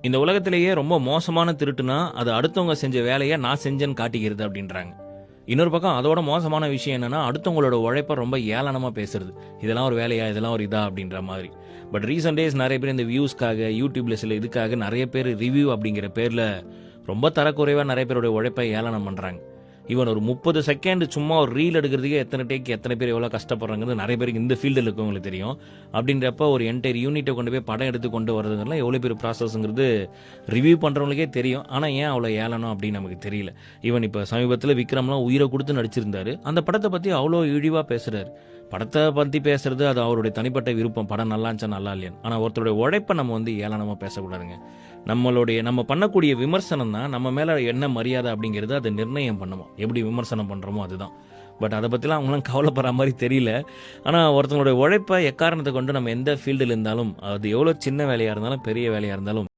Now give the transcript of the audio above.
இந்த உலகத்திலேயே ரொம்ப மோசமான திருட்டுனா அது அடுத்தவங்க செஞ்ச வேலையை நான் செஞ்சேன்னு காட்டிக்கிறது அப்படின்றாங்க. இன்னொரு பக்கம் அதோட மோசமான விஷயம் என்னன்னா அடுத்தவங்களோட உழைப்ப ரொம்ப ஏளனமா பேசுறது. இதெல்லாம் ஒரு வேலையா, இதெல்லாம் ஒரு இதா அப்படின்ற மாதிரி. பட் ரீசெண்ட் டேஸ் நிறைய பேர் இந்த வியூஸ்க்காக யூடியூப்ல சில இதுக்காக நிறைய பேர் ரிவ்யூ அப்படிங்கிற பேர்ல ரொம்ப தரக்குறைவா நிறைய பேருடைய உழைப்பை ஏளனம் பண்றாங்க. ஈவன் ஒரு 30 செகண்ட் சும்மா ஒரு ரீல் எடுக்கிறதுக்கே எத்தனை டேக் எத்தனை பேர் எவ்வளோ கஷ்டப்படுறாங்கிறது நிறைய பேருக்கு இந்த ஃபீல்டில் இருக்கவங்களுக்கு தெரியும். அப்படின்றப்ப ஒரு என்டையர் யூனிட்டை கொண்டு போய் படம் எடுத்து கொண்டு வரதுங்கலாம் எவ்வளோ பெரிய ப்ராசஸ்ங்கிறது ரிவ்யூ பண்ணுறவங்களுக்கே தெரியும். ஆனால் ஏன் அவ்வளோ ஏளனம் அப்படின்னு நமக்கு தெரியல. ஈவன் இப்போ சமீபத்தில் விக்ரம்லாம் உயிரை கொடுத்து நடிச்சிருந்தாரு. அந்த படத்தை பற்றி அவ்வளோ இழிவாக பேசுகிறாரு. படத்தை பற்றி பேசுறது அது அவருடைய தனிப்பட்ட விருப்பம். படம் நல்லா இருந்துச்சா நல்லா இல்லையான்னு. ஆனால் ஒருத்தருடைய உழைப்பை நம்ம வந்து ஏளனமாக பேசக்கூடாதுங்க. நம்ம பண்ணக்கூடிய விமர்சனம் தான் நம்ம மேலே என்ன மரியாதை அப்படிங்கிறது அதை நிர்ணயம் பண்ணுவோம். எப்படி விமர்சனம் பண்ணுறோமோ அதுதான். பட் அதை பற்றிலாம் அவங்களாம் கவலைப்படுற மாதிரி தெரியல. ஆனால் ஒருத்தங்களுடைய உழைப்பை எக்காரணத்தை கொண்டு நம்ம எந்த ஃபீல்டில் இருந்தாலும் அது எவ்வளோ சின்ன வேலையாக இருந்தாலும் பெரிய வேலையாக இருந்தாலும்